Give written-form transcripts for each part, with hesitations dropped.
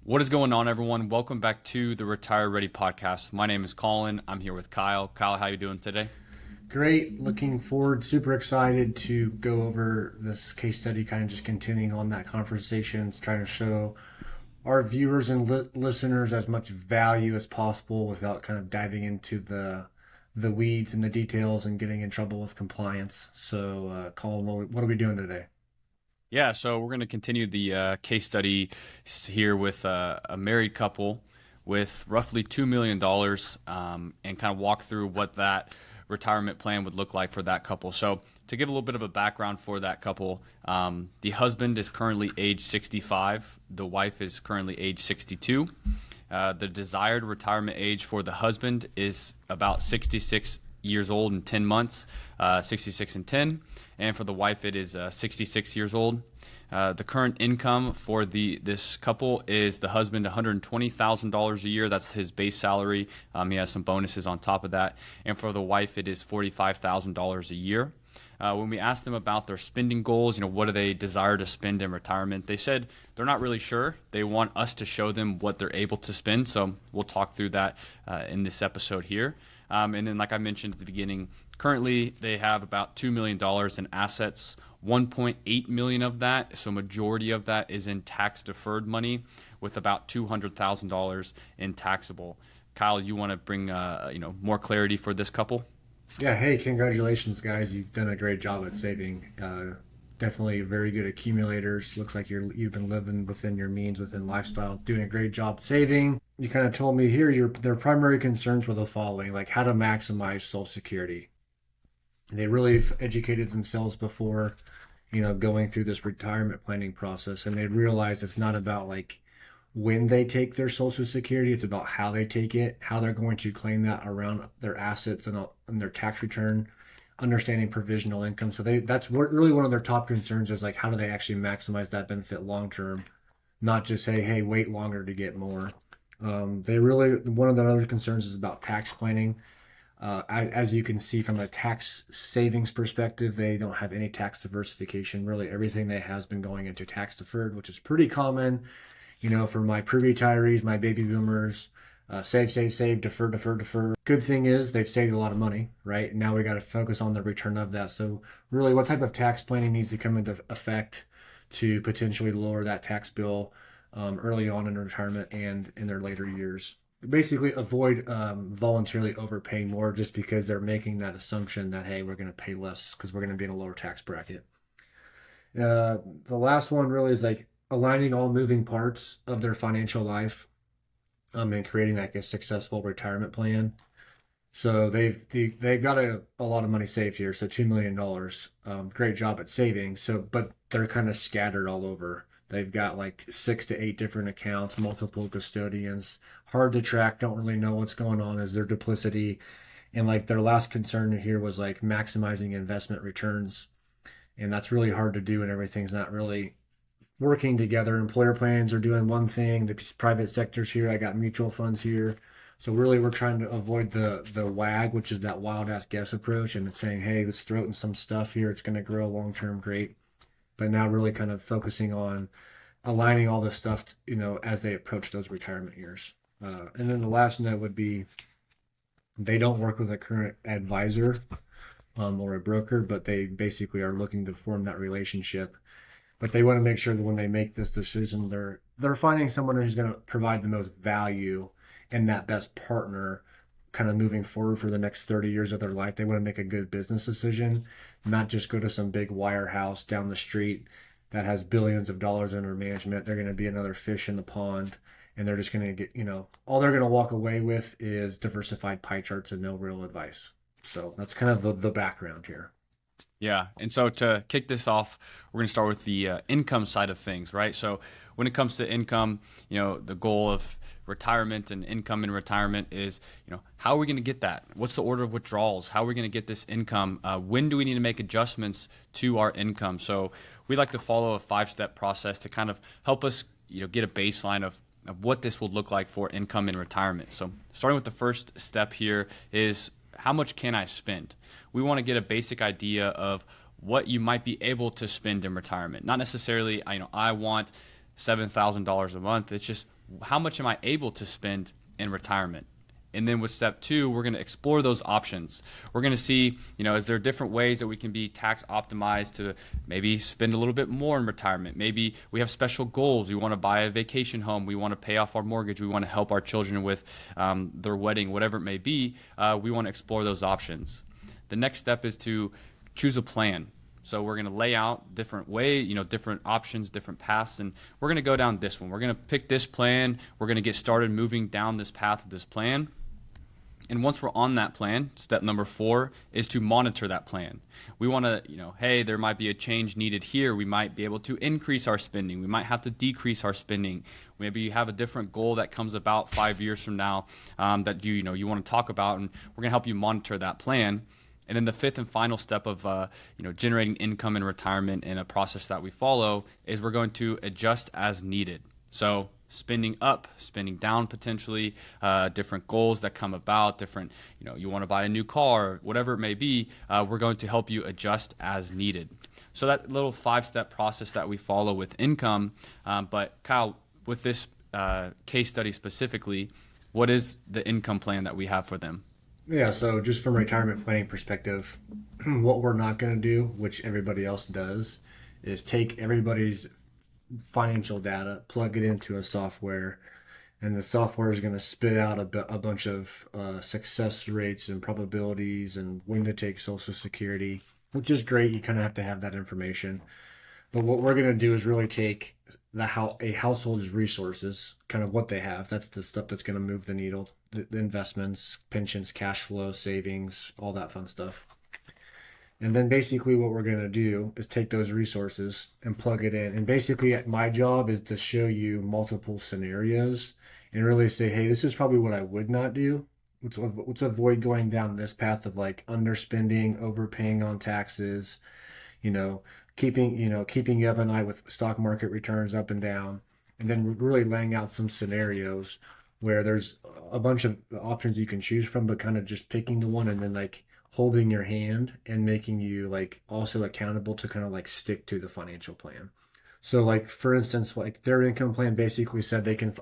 What is going on, everyone? Welcome back to the Retire Ready podcast. My name is Colin. I'm here with Kyle. Kyle, how you doing today? Great. Looking forward. Super excited to go over this case study, kind of just continuing on that conversation, trying to show our viewers and listeners as much value as possible without kind of diving into the weeds and the details and getting in trouble with compliance. So, Colin, what are we doing today? Yeah, so we're going to continue the case study here with a married couple with roughly $2 million and kind of walk through what that retirement plan would look like for that couple. So to give a little bit of a background for that couple, the husband is currently age 65. The wife is currently age 62. The desired retirement age for the husband is about 66 years old and 10 months, 66 and 10. And for the wife, it is 66 years old. The current income for this couple is the husband $120,000 a year. That's his base salary. He has some bonuses on top of that. And for the wife, it is $45,000 a year. When we asked them about their spending goals, what do they desire to spend in retirement, they said they're not really sure. They want us to show them what they're able to spend. So we'll talk through that in this episode here. And then, like I mentioned at the beginning, currently they have about $2 million in assets, 1.8 million of that, so majority of that is in tax deferred money, with about $200,000 in taxable. Kyle, you want to bring more clarity for this couple? Yeah. Hey, congratulations, guys. You've done a great job at saving. Definitely very good accumulators. Looks like you've been living within your means, within lifestyle, doing a great job saving. You kind of told me here their primary concerns were the following, like how to maximize Social Security. They really educated themselves before, going through this retirement planning process, and they realized it's not about like when they take their Social Security, it's about how they take it, how they're going to claim that around their assets and their tax return, understanding provisional income. So that's really one of their top concerns is like how do they actually maximize that benefit long term, not just say, hey, wait longer to get more. One of their other concerns is about tax planning. As you can see from a tax savings perspective, they don't have any tax diversification. Really, everything they has been going into tax deferred, which is pretty common. For my pre-retirees, my baby boomers, save, defer, defer, defer. Good thing is they've saved a lot of money, right? Now we got to focus on the return of that. So really, what type of tax planning needs to come into effect to potentially lower that tax bill early on in retirement and in their later years? Basically avoid voluntarily overpaying more just because they're making that assumption that, hey, we're going to pay less because we're going to be in a lower tax bracket. The last one really is like aligning all moving parts of their financial life and creating like a successful retirement plan. So they've got a lot of money saved here, so $2 million. Great job at saving. But they're kind of scattered all over. They've got like 6 to 8 different accounts, multiple custodians, hard to track, don't really know what's going on. Is there duplicity? And like their last concern here was like maximizing investment returns. And that's really hard to do, and everything's not really working together. Employer plans are doing one thing, the private sector's here, I got mutual funds here. So really we're trying to avoid the WAG, which is that wild ass guess approach, and it's saying, hey, let's throw in some stuff here, it's going to grow long term, great. But now really kind of focusing on aligning all this stuff, as they approach those retirement years. And then the last note would be they don't work with a current advisor or a broker, but they basically are looking to form that relationship. But they want to make sure that when they make this decision, they're finding someone who's going to provide the most value and that best partner kind of moving forward for the next 30 years of their life. They want to make a good business decision, not just go to some big wirehouse down the street that has billions of dollars under management. They're going to be another fish in the pond, and they're just going to get, all they're going to walk away with is diversified pie charts and no real advice. So that's kind of the background here. Yeah. And so to kick this off, we're going to start with the income side of things, right? So when it comes to income, the goal of retirement and income in retirement is, how are we going to get that? What's the order of withdrawals? How are we going to get this income? When do we need to make adjustments to our income? So we like to follow a 5-step process to kind of help us, get a baseline of what this will look like for income in retirement. So starting with the first step here is, how much can I spend? We want to get a basic idea of what you might be able to spend in retirement. Not necessarily, I want $7,000 a month. It's just, how much am I able to spend in retirement? And then with step two, we're going to explore those options. We're going to see, is there different ways that we can be tax optimized to maybe spend a little bit more in retirement? Maybe we have special goals. We want to buy a vacation home. We want to pay off our mortgage. We want to help our children with their wedding, whatever it may be. We want to explore those options. The next step is to choose a plan. So we're going to lay out different different options, different paths, and we're going to go down this one. We're going to pick this plan. We're going to get started moving down this path of this plan. And once we're on that plan, step number 4 is to monitor that plan. We want to, hey, there might be a change needed here. We might be able to increase our spending. We might have to decrease our spending. Maybe you have a different goal that comes about 5 years from now that you want to talk about, and we're going to help you monitor that plan. And then the fifth and final step of generating income in retirement in a process that we follow is we're going to adjust as needed. So spending up, spending down potentially, different goals that come about, different, you want to buy a new car, whatever it may be, we're going to help you adjust as needed. So that little 5-step process that we follow with income. But Kyle, with this case study specifically, what is the income plan that we have for them? Yeah, so just from a retirement planning perspective, what we're not going to do, which everybody else does, is take everybody's financial data, plug it into a software, and the software is going to spit out a bunch of success rates and probabilities and when to take Social Security, which is great. You kind of have to have that information. But what we're going to do is really take a household's resources, kind of what they have. That's the stuff that's going to move the needle, the investments, pensions, cash flow, savings, all that fun stuff. And then basically what we're going to do is take those resources and plug it in. And basically my job is to show you multiple scenarios and really say, hey, this is probably what I would not do. Let's avoid going down this path of like underspending, overpaying on taxes, keeping you up at night with stock market returns up and down, and then really laying out some scenarios where there's a bunch of options you can choose from, but kind of just picking the one and then like holding your hand and making you like also accountable to kind of like stick to the financial plan. So like, for instance, like their income plan basically said they can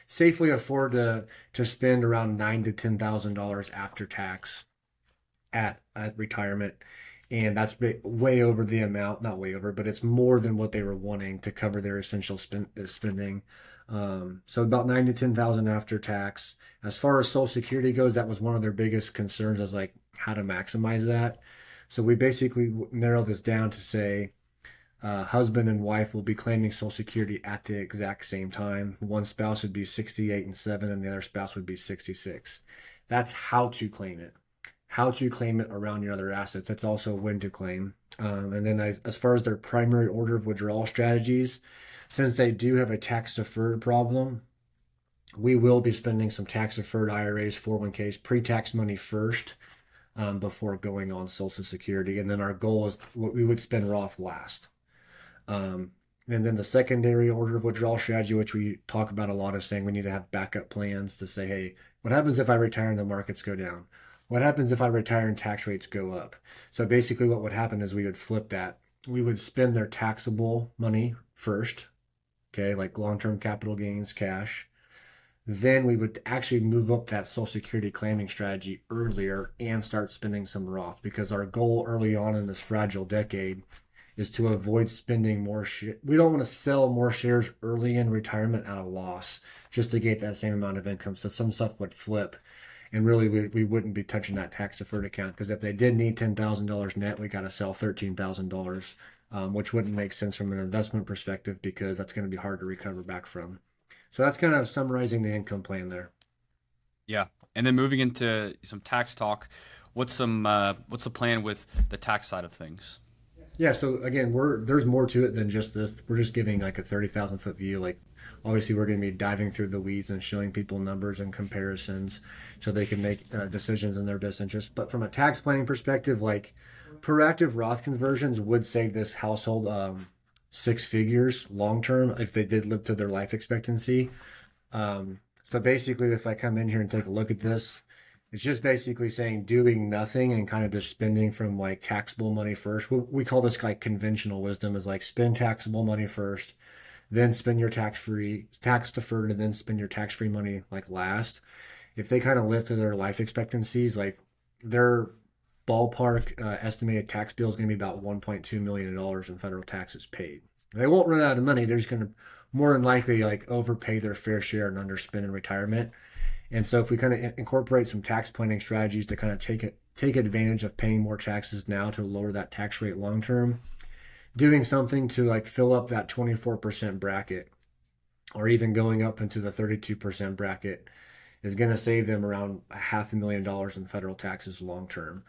safely afford to spend around $9,000 to $10,000 after tax at retirement. And that's way over the amount, not way over, but it's more than what they were wanting to cover their essential spending. So about $9,000 to $10,000 after tax. As far as Social Security goes, that was one of their biggest concerns, as like how to maximize that. So we basically narrowed this down to say husband and wife will be claiming Social Security at the exact same time. One spouse would be 68 and 7, and the other spouse would be 66. That's how to claim it. How to claim it around your other assets. That's also when to claim. And then as far as their primary order of withdrawal strategies, since they do have a tax-deferred problem, we will be spending some tax-deferred IRAs, 401ks, pre-tax money first before going on Social Security. And then our goal is we would spend Roth last. And then the secondary order of withdrawal strategy, which we talk about a lot, is saying we need to have backup plans to say, hey, what happens if I retire and the markets go down? What happens if I retire and tax rates go up? So basically what would happen is we would flip that. We would spend their taxable money first, okay, like long-term capital gains, cash. Then we would actually move up that Social Security claiming strategy earlier and start spending some Roth, because our goal early on in this fragile decade is to avoid spending more shit. We don't want to sell more shares early in retirement at a loss just to get that same amount of income. So some stuff would flip. And really, we wouldn't be touching that tax-deferred account, because if they did need $10,000 net, we got to sell $13,000, which wouldn't make sense from an investment perspective, because that's going to be hard to recover back from. So that's kind of summarizing the income plan there. Yeah, and then moving into some tax talk, what's the plan with the tax side of things? Yeah, so again, there's more to it than just this. We're just giving like a 30,000-foot view. Like, obviously, we're going to be diving through the weeds and showing people numbers and comparisons so they can make decisions in their best interest. But from a tax planning perspective, like proactive Roth conversions would save this household 6 figures long term if they did live to their life expectancy. So basically, if I come in here and take a look at this, it's just basically saying doing nothing and kind of just spending from like taxable money first. We call this like conventional wisdom, is like spend taxable money first, then spend your tax deferred, and then spend your tax free money like last. If they kind of live to their life expectancies, like their ballpark estimated tax bill is going to be about $1.2 million in federal taxes paid. They won't run out of money. They're just going to more than likely like overpay their fair share and underspend in retirement. And so if we kind of incorporate some tax planning strategies to kind of take advantage of paying more taxes now to lower that tax rate long term, doing something to like fill up that 24% bracket or even going up into the 32% bracket is going to save them around $500,000 in federal taxes long term.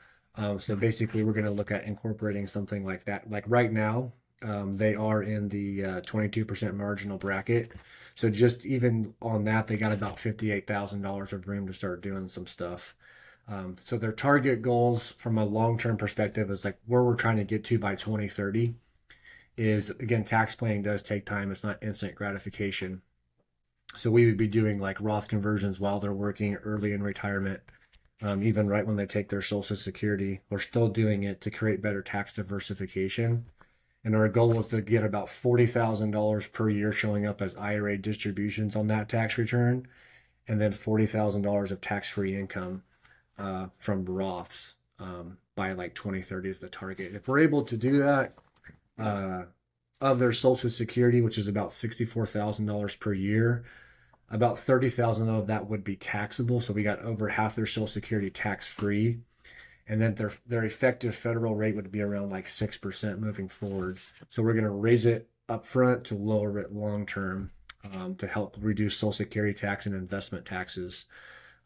So basically, we're going to look at incorporating something like that. Like right now, they are in the 22% marginal bracket. So just even on that, they got about $58,000 of room to start doing some stuff. So their target goals from a long-term perspective is like where we're trying to get to by 2030 is, again, tax planning does take time. It's not instant gratification. So we would be doing like Roth conversions while they're working early in retirement. Even right when they take their Social Security, we're still doing it to create better tax diversification. And our goal is to get about $40,000 per year showing up as IRA distributions on that tax return, and then $40,000 of tax-free income from Roths by like 2030 is the target. If we're able to do that, of their Social Security, which is about $64,000 per year, about 30,000 of that would be taxable. So we got over half their Social Security tax free, and then their effective federal rate would be around like 6% moving forward. So we're going to raise it up front to lower it long term to help reduce Social Security tax and investment taxes.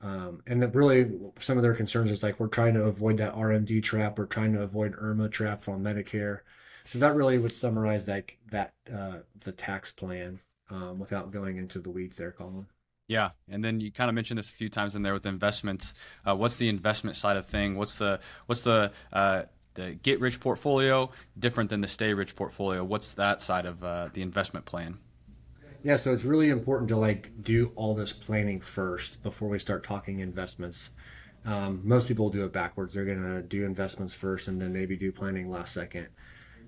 And that really some of their concerns is like we're trying to avoid that RMD trap. We're trying to avoid IRMA trap on Medicare. So that really would summarize like that the tax plan without going into the weeds there, Colin. Yeah, and then you kind of mentioned this a few times in there with investments. What's the investment side of thing? What's the get rich portfolio different than the stay rich portfolio? What's that side of the investment plan? Yeah, so it's really important to like do all this planning first before we start talking investments. Most people do it backwards. They're gonna do investments first and then maybe do planning last second.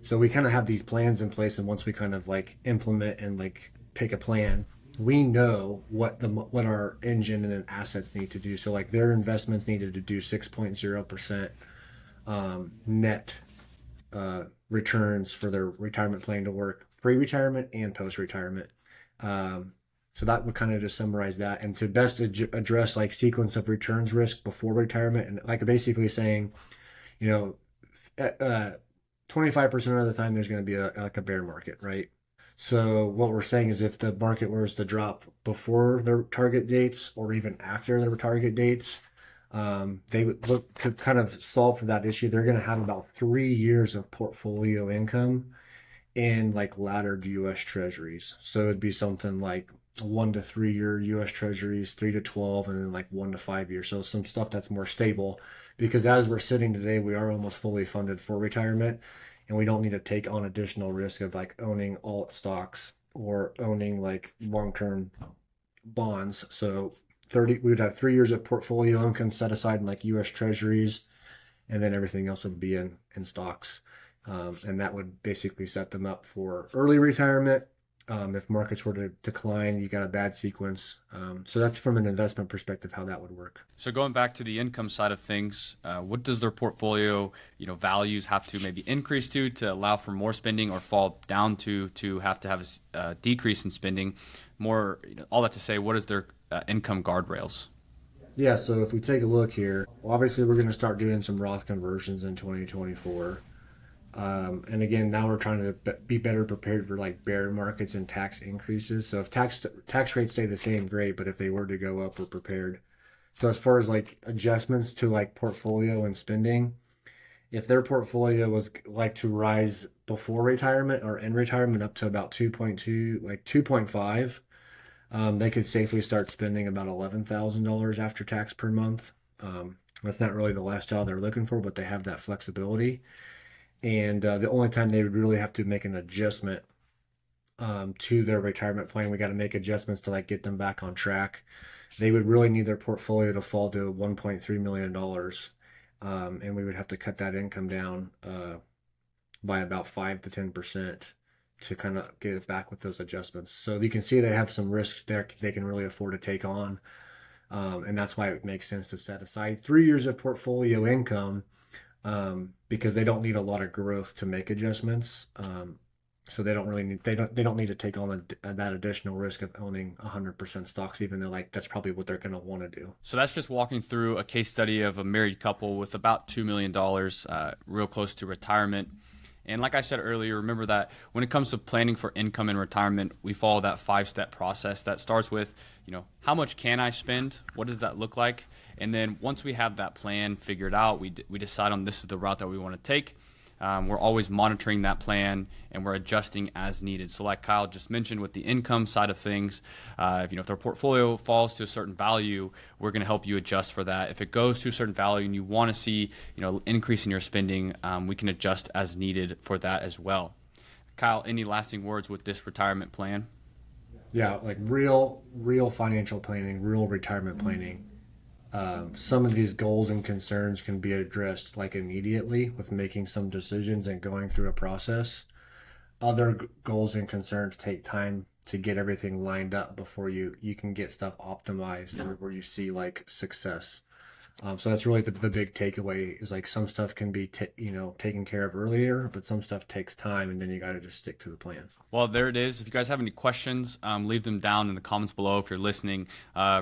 So we kind of have these plans in place, and once we kind of like implement and like pick a plan, we know what our engine and assets need to do. So like their investments needed to do 6.0% net returns for their retirement plan to work pre-retirement and post-retirement. So that would kind of just summarize that, and to best address like sequence of returns risk before retirement, and like basically saying, you know, 25% of the time there's going to be like a bear market, right? So what we're saying is if the market was to drop before their target dates or even after their target dates, they would look to kind of solve for that issue. They're going to have about 3 years of portfolio income in like laddered U.S. Treasuries. So it'd be something like 1 to 3 year U.S. Treasuries, 3 to 12, and then like 1 to 5 years. So some stuff that's more stable, because as we're sitting today, we are almost fully funded for retirement, and we don't need to take on additional risk of like owning alt stocks or owning like long-term bonds. So we would have 3 years of portfolio income set aside in like U.S. Treasuries, and then everything else would be in stocks. And that would basically set them up for early retirement. If markets were to decline, you got a bad sequence. So that's from an investment perspective how that would work. So going back to the income side of things, what does their portfolio, values have to maybe increase to allow for more spending, or fall down to have a decrease in spending? More, all that to say, what is their income guardrails? Yeah, so if we take a look here, obviously we're going to start doing some Roth conversions in 2024. And again, now we're trying to be better prepared for like bear markets and tax increases. So if tax rates stay the same, great. But if they were to go up, we're prepared. So as far as like adjustments to like portfolio and spending, if their portfolio was like to rise before retirement or in retirement up to about 2.2, like 2.5, they could safely start spending about $11,000 after tax per month. That's not really the lifestyle they're looking for, but they have that flexibility. And the only time they would really have to make an adjustment to their retirement plan, we got to make adjustments to like get them back on track. They would really need their portfolio to fall to $1.3 million. And we would have to cut that income down by about 5 to 10% to kind of get it back with those adjustments. So you can see they have some risk there they can really afford to take on. And that's why it makes sense to set aside 3 years of portfolio income, because they don't need a lot of growth to make adjustments. So they don't need to take on that additional risk of owning 100% stocks, even though like that's probably what they're going to want to do. So that's just walking through a case study of a married couple with about $2 million, real close to retirement. And like I said earlier, remember that when it comes to planning for income and retirement, we follow that 5-step process that starts with, how much can I spend? What does that look like? And then once we have that plan figured out, we decide on this is the route that we want to take. We're always monitoring that plan and we're adjusting as needed. So like Kyle just mentioned with the income side of things, if their portfolio falls to a certain value, we're going to help you adjust for that. If it goes to a certain value and you want to see, increase in your spending, we can adjust as needed for that as well. Kyle, any lasting words with this retirement plan? Yeah, like real financial planning, real retirement planning. Some of these goals and concerns can be addressed like immediately with making some decisions and going through a process. Other goals and concerns take time to get everything lined up before you can get stuff optimized where you see like success. So that's really the big takeaway is like some stuff can be taken care of earlier, but some stuff takes time, and then you got to just stick to the plan. Well, there it is. If you guys have any questions, leave them down in the comments below. If you're listening,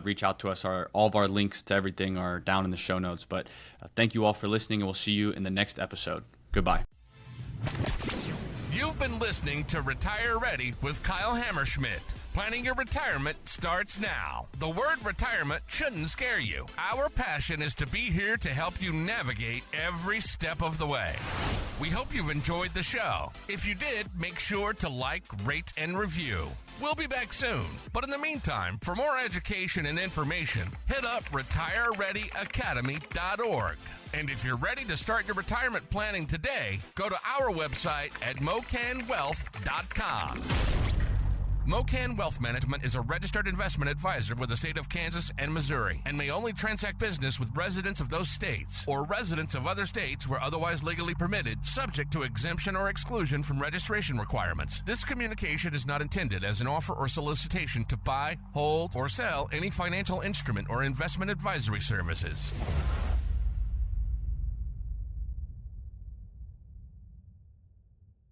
reach out to us. All of our links to everything are down in the show notes. But thank you all for listening, and we'll see you in the next episode. Goodbye. You've been listening to Retire Ready with Kyle Hammerschmidt. Planning your retirement starts now. The word retirement shouldn't scare you. Our passion is to be here to help you navigate every step of the way. We hope you've enjoyed the show. If you did, make sure to like, rate, and review. We'll be back soon. But in the meantime, for more education and information, hit up retirereadyacademy.org. And if you're ready to start your retirement planning today, go to our website at mocanwealth.com. Mocan Wealth Management is a registered investment advisor with the state of Kansas and Missouri and may only transact business with residents of those states or residents of other states where otherwise legally permitted, subject to exemption or exclusion from registration requirements. This communication is not intended as an offer or solicitation to buy, hold, or sell any financial instrument or investment advisory services.